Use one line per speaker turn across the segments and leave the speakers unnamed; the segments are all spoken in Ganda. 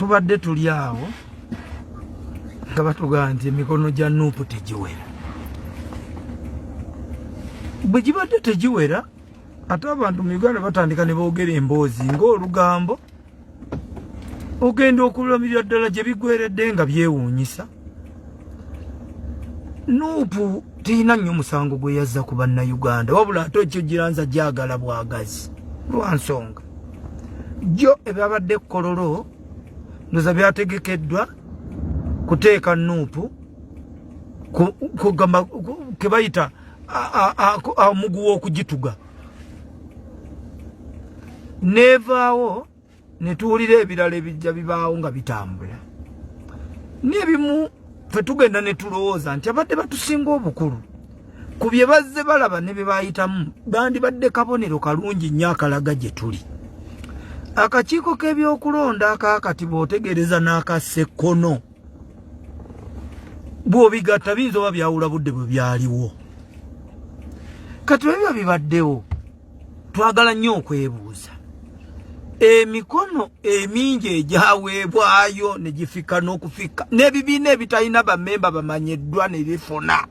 tubadde tuli awo nga batugamba nti emikono gya Nuupu tegiwera. Bwe gibadde tegiwera ate abantu mu Uganda batandika ne boogera emboozi ng'olugambo ogenda okulamirira ddala gye bigweredde nga byewuunyisa. Nuupu tirina nnyo musango gwe yazza ku bannayuganda wabula ate ekyo giranza gyagala bwagazi lwa nsonga gyo ebyabadde Kololo ndoza byategekeddwa kuteeka Nuupu kugamba ke bayita omuguwa okugituga. Neevaawo ne tuwulira ebirala ebijja bibaawo nga bitambula n'ebimu ffe tugenda ne tulowooza nti abadde batusinga obukulu ku bye bazze balaba ne bye baayitamu bandibadde kabonero kalungi nnyo akalaga gye tuli. Akakiiko k'ebyokulonda akaakati bw'otegereza n'aka Ssekkono bw'obigatta biyinza oba byawula budde bwe byaliwo. Kati bwe biba bibaddewo twagala nnyo okwebuuza emikono emingi egyaweebwayo ne gifika n'okufika n'ebibiina ebitalina bammemba bamanyiddwa ne bifuna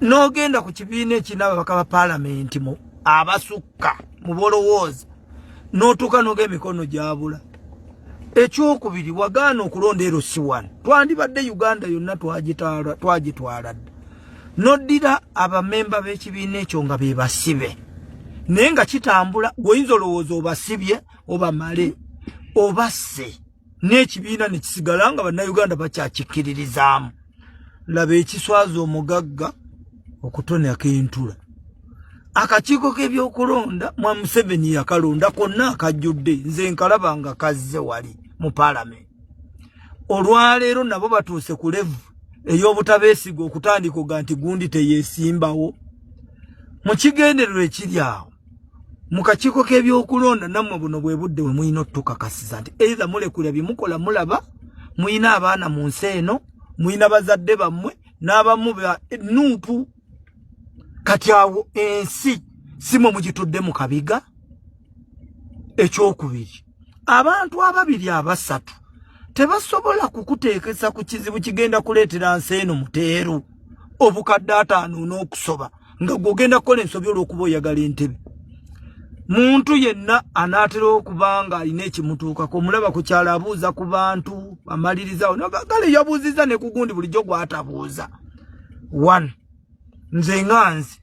n'ogenda ku kibiina ekina ababaka ba paalamenti mu abasukka mu bolowooza n'otuuka n'oga emikono gyabula. Ekyokubiri wagaana okulonda LC1 twandibadde Uganda yonna twagitwala dda n'oddira abamemba b'ekibiina ekyo nga be basibe naye nga kitambula gwoyinza olowooza obasibye obamale obasse n'ekibiina ne kisigala nga bannayuganda bakyakikkiririzaamu. Laba ekiswaza omugagga okutonako entula. Akakiiko k'ebyokulonda mwa Museveni yakalonda konna akajjudde nze nkalaba nga kazze wali mu paalamenti. Olwaleero nabo batuuse ku levu ey'obutabeesiga okutandika oga nti gundi teyeesimbawo. Mu kigendererwa ekiri awo mu kakiiko k'ebyokulonda nammwe buno bwe budde bwe mulina otukakasiza nti either mulekula bimukola mulaba mulina abaana mu nsi eno mulina bazadde bammwe n'abamu ba Nuupu. Kati awo ensi simwe mugitudde mu kabiga. Ekyokubiri abantu ababiri abasatu tebasobola kukuteekesa ku kizibu kigenda kuleetera nsi eno muteeru obukadde 5 n'okusoba nga gwogenda kukola ensobi olw'okuba oyagala entebe. Muntu yenna anaatera okuba nga alina ekimutuukako omulaba ku kyalo abuuza ku bantu amalirizawo nagale yabuuziza ne ku gundi bulijjo gw'atabuuza. 1 nze nganze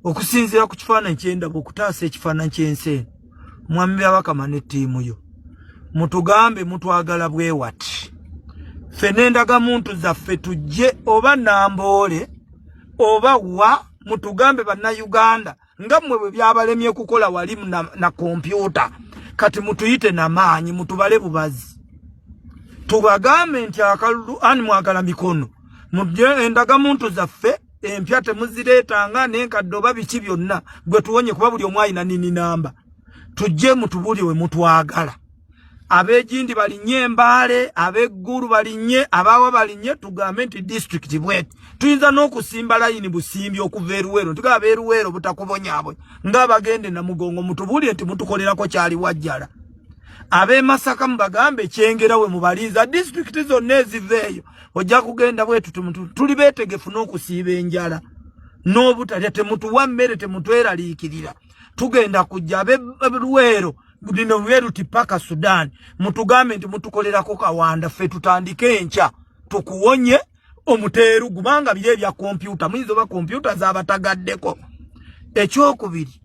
okusinziira ku kifaananyi ky'endaba okutaasa ekifaananyi ky'ensi eno mwami Byabakama ne ttiimu yo mutugambe mutwagala bwe wati ffe n'endagamuntu zaffe tujje oba Namboole oba wa mutugambe bannayuganda nga mmwe bwe byabalemye kukola wali na kompyuta kati mutuyite n'amaanyi mutubale bubazi tubagambe nti akalulu ani mwagala mikono mujje endagamuntu zaffe empya temuzireetanga n'enkadde oba biki byonna gwe tuwonye kuba buli omu alina nini namba tujje mutubuli we mutwagala. Ab'Egindi balinnye Embaale, ab'Eggulu balinnye, abaawa balinnye tugambe nti district bweti. Tuyinza n'okusimba layini busimbi okuva Eruwero tugaba Eruwero butakubonyaabonya ng'abagende Namugongo mutubulire nti mutukolerako kyali wajjala. Ab'e Masaka mubagambe Kyengera we mubaliza district zonna eziveeyo ojja kugenda bwetu tuli beetegefu n'okusiiba enjala n'obutalya temutuwa mmere temutweraliikirira tugenda kujja ab'Eruwero lino Luweero tipaka Sudan mutugambe nti mutukolerako kawanda ffe tutandike enkya tukuwonye omuteeru kubanga biri ebya kompyuta muyinza oba kompyuta z'abatagaddeko. Ekyokubiri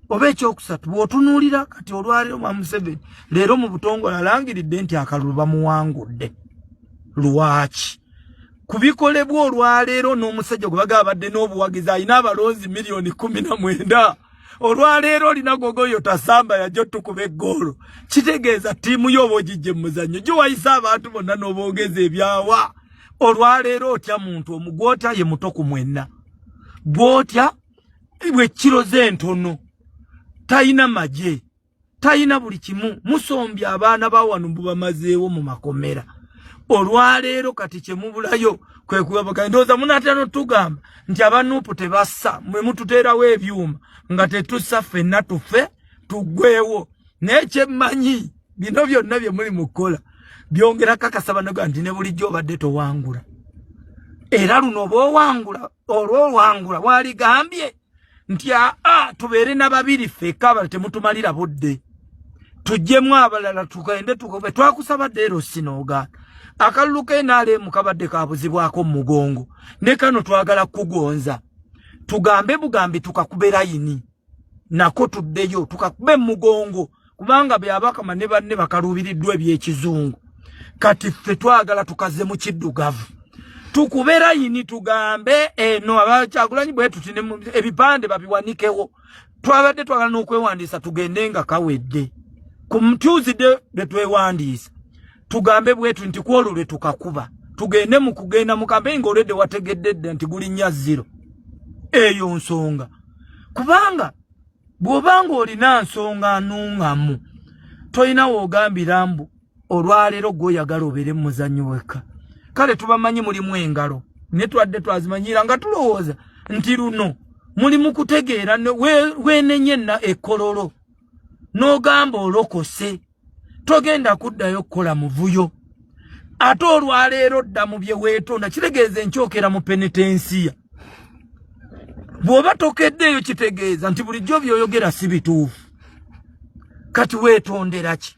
oba ekyokusatu bw'otunuulira kati olwaleero mwa Museveni leero mu butongole alangiridde nti akalulu bamuwangudde. Lwaki? Kubikolebwa olwaleero n'omusajja gwe bagabadde n'obuwagizi alina abalonzi 19,000,000. Olwaleero olina gogoyo tasamba yajjo tukuba eggoolo kitegeeza ttiimu yo oba ogijje mu muzannyo gyo wayisa abantu bonna n'oboogeza ebyawa. Olwaleero otya muntu omugwotya ye muto ku mwenna bw'otya bwe kiro z'entono tayina magye tayina buli kimu musombya abaana ba wano bubamazeewo mu makomera. Olwaleero kati kyemubulayo kwe kubabuka ndowooza munaatera n'otugamba nti abanuupu tebassa mwe mututeerawo ebyuma nga tetussa ffenna tufe tuggweewo. Naye kyemmanyi bino byonna bye muli mu kukola byongera kakasaba naga nti ne bulijjo obadde towangula era luno bw'owangula olw'owangula waligambye nti tubeere n'ababiri ffekka abala temutumalira budde tujjemu abalala tugende tukobe twakusabadde ero sinooga akalulu k'NRM kabadde kabuzibwako mu mugongo ne kano twagala kugonza tugambe bugambi tukakube layini nako tuddeyo tukakube mu mugongo kubanga byabakama ne banne bakalubiriddwa eby'ekizungu kati ffe twagala tukaze mu kiddugavu tukube layini tugambe eno abakyagulanyi bwe tuti ebipande babiwanikewo twabadde twagala n'okwewandiisa tugende nga kawedde ku Tuesday de twewandiisa tugambe bwetu nti kwolulwe tukakuba tugende mu kugenda mu campaign ng'olwedde wategedde nti gulinnya 0 eyo nsonga kubanga bw'obanga olina nsonga nnuŋŋamu toyina woogambira mbu olwaleero gw'oyagala obeere mu muzannyo wekka kale tubamanyi mulimu engalo ne twadde twazimanyira nga tulowooza nti luno mulimu kutegeera weenenye na ekkololo n'ogamba olokose togenda kuddayo kukola muvuyo ate olwaleero dda mu bye weetonda kitegeeza enkyokera mu penetensiya bw'oba tokeddeeyo kitegeeza nti bulijjo by'oyogera si bituufu kati weetondera ki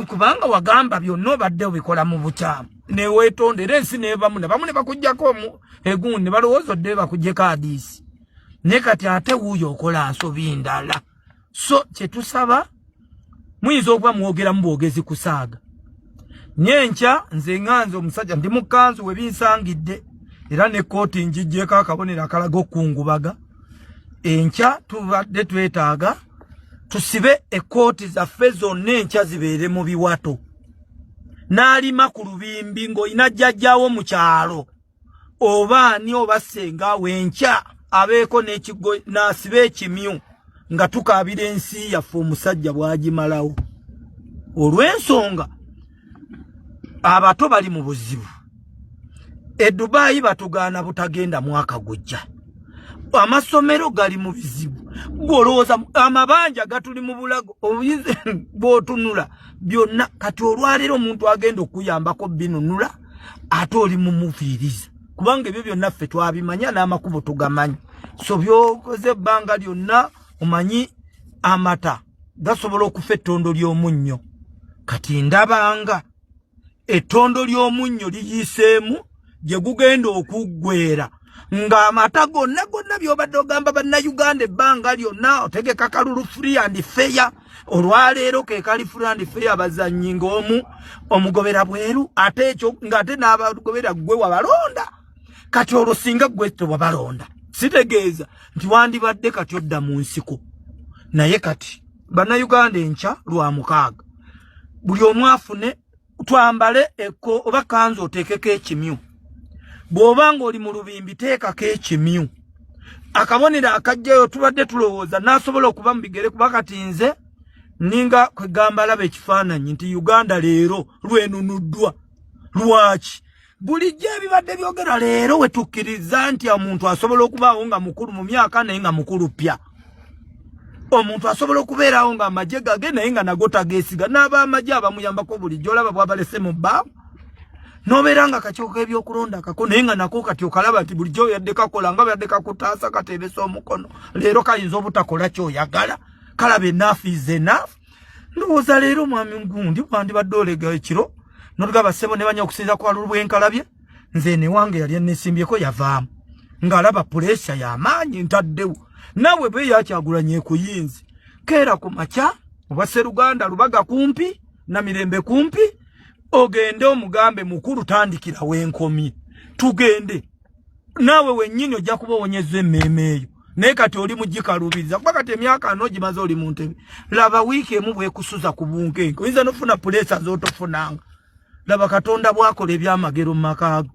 kubanga wagamba byonna obadde obikola mu bukyamu ne weetondera ensi neebamu ne bamu ne bakuggyako egundi ne balowooza odde bakugyeko adiisi ne kati ate wuuyo okola nsobi ndala so kyetusaba muyinza okuba mwogeramu bwogezi kusaaga nyenkya nze ŋŋanze omusajja ndi mu kkanzu we binsangidde era ne kooti njijjeko akabonero akalaga okungubaga enkya tubadde twetaaga tusibe ekooti zaffe zonna enkya zibeere mu biwato n'alima ku lubimbi ng'olina jjajjaawo mu kyalo oba ani oba ssenga w'enkya abeeko n'ekigo n'asiba ekimyu nga tukaabira ensi yaffe omusajja bw'agimalawo olw'ensonga abato bali mu buzibu Dubai batugaana butagenda mwaka gujja amasomero gali mu bizibu bw'olowooza amabanja gatuli mu bulago obuyizi bw'otunula byonna kati olwaleero omuntu agenda okuyambako binunula ate oli mu mufiiriza kubanga ebyo byonna ffe twabimanya n'amakubo tugamanyi so by'okoze ebbanga lyonna omanyi amata gasobola okufa ettondo ly'omunnyo kati ndabanga ettondo ly'omunnyo liyiseemu gye gugenda okuggwera ng'amata gonna by'obadde ogamba bannayuganda ebbanga lyonna otegeka kalulu free and fair olwaleero ke kali free and fair abazannyi ng'omu omugobera bweru ate ekyo ng'ate n'abagobera gwe wabalonda kati olwo singa gwe tewabalonda sitegeeza nti wandibadde kati odda mu nsiko naye kati bannayuganda enkya lwa mukaaga buli omu afune twambale ekko oba kanzu oteekeko ekimyu bw'obanga oli mu lubimbi teekako ekimyu akabonero akajjayo tubadde tulowooza n'asobola okuba mu bigere kuba kati nze ninga kwegamba laba ekifaananyi nti Uganda leero lwenunuddwa lwaki bulijjo ebibadde byogera leero we tukkiriza nti omuntu asobola okubaawo nga mukulu mu myaka naye nga mukulu pya omuntu asobola okubeerawo nga amagye gage naye nga nago tageesiga n'ab'amagye abamuyambako bulijjo olaba bwabalese mu bbaamu nobeera nga kakyoko ebyokulonda kako naye nga nako kati okalaba nti bulijjo yadde kakola nga yadde kakutaasa kateebesa omukono leero kayinza obutakola kyoyagala kalaba enough is enough ndowooza leero mwami gundi wandibadde olega ekiro notugaba ssebo ne banya okusinza kwa lubwenkalabye nze ne wange yali ennesimbyeko yavaamu ng'alaba puleesya y'amaanyi ntaddewo nawe bwe yakyagulanye ekuyinzi keera ku makya oba Sseruganda Lubaga kumpi na Mirembe kumpi ogende omugambe mukulu tandikira wenkomye tugende nawe wennyini ojja kuba owonyezza emmeeme eyo naye kati oli mugikalubiriza kuba kati emyaka ano gimaze oli mu ntebe laba wiiki emu bwekusuza ku bunkenke oyinza n'ofuna puleesa z'otofunanga laba Katonda bwakola ebyamagero mu makaago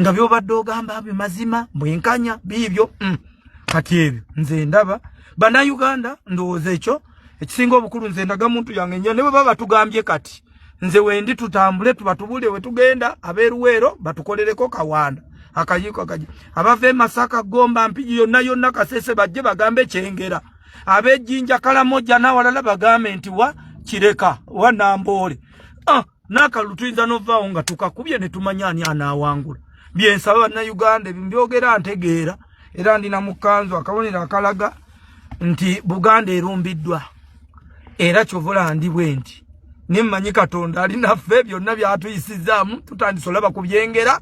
nga by'obadde ogamba bimazima bwenkanya biibyo kati ebyo nze ndaba bannayuganda ndowooza ekyo ekisinga obukulu nze ndaga muntu yange nnyo ne bwe baba batugambye kati nze wendi tutambule tubatubule we tugenda abeeruweero batukolereko kawanda akayiiko akaji abava Masaka Gomba Mpigi yonna Kasese bajje bagambe Kyengera ab'Ejjinja Kalamoja n'awalala bagambe nti wa Kireka wa Namboole Nakalutuyinza novaawo nga tukakubye ne tumanya ani anaawangula. Byensaba bannayuganda byogera ntegeera era ndina mu kkanzu akabonero akalaga nti Buganda erumbiddwa era kyovula ndibwe nti nimmanyi Katonda ali naffe byonna byatuyisizaamu tutandise olaba ku byengera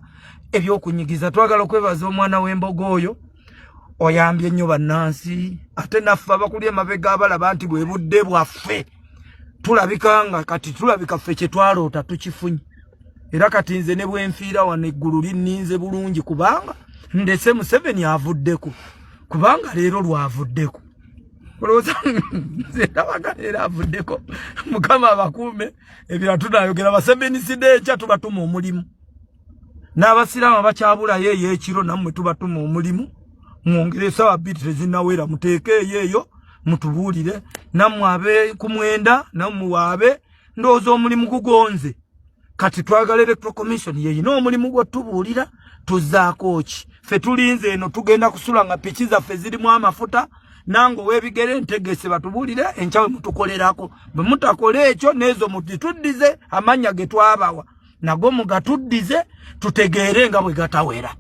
ebyokunyigiza. Twagala okwebaza omwana w'embogo oyo oyambye nnyo bannansi ate naffe abakuli emabega abalaba nti bwe budde bwaffe tulabika nga kati tulabika ffe kye twaloota tukifunye era kati nze ne bwenfiira wano eggulu linninze bulungi kubanga ndese Museveni avuddeko kubanga leero lwavuddeko olowooza nze ndabagalera avuddeko Mukama abakuume ebira tunayogera Museveni sideekya tubatuma omulimu n'abasiraamu abakyabulayo eyo ekiro nammwe tubatuma omulimu mwongere sawa bbiri tezinnawera muteeke eyo mutubuulire nammwe abe ku mwenda nammwe waabe ndowooza omulimu gugonze kati twagala Electoral Commission yeyina omulimu gwotubuulira tuzaako ki ffe tulinze eno tugenda kusula nga piki zaffe zirimu amafuta nange ow'ebigere ntegese batubuulire enkyawe mutukolerako bwe mutakola ekyo n'ezo mutuddize amannya ge twabawa nago mugatuddize tutegeere nga bwe gatawera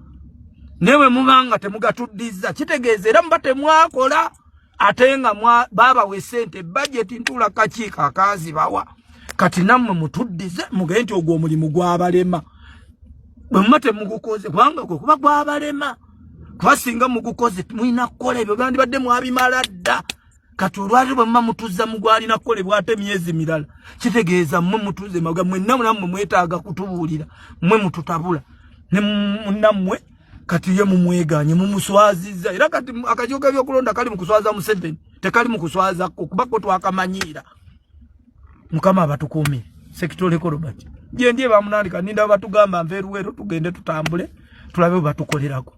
newe mubanga temugatuddiza kitegeeza era muba temwakola ate nga baabawa essente budget ntula kakiiko akaazibawa kati nammwe mutuddize mugende nti ogwo omulimu gwabalema bwe muba temugukoze kubanga gwe kuba gwabalema kuba singa mugukoze mulina kukola ebyo byandibadde mwabimala dda kati olwali bwe muba mutuzza mugwalina kukolebwa ate myezi mirala kitegeeza mmwe mutuze maga mwenna nammwe mwetaaga kutubuulira mmwe mututabula ne munnammwe kati ye mumweganye mumuswazizza era kati akakiiko by'okulonda kali mu kuswaza Museveni tekali mu kuswaza kubako twakamanyiira. Mukama abatukuumire Secretary Robert gye ndiye bamunandika ninda batugamba nveeruweero tugende tutambule tulabe bwe batukolerako.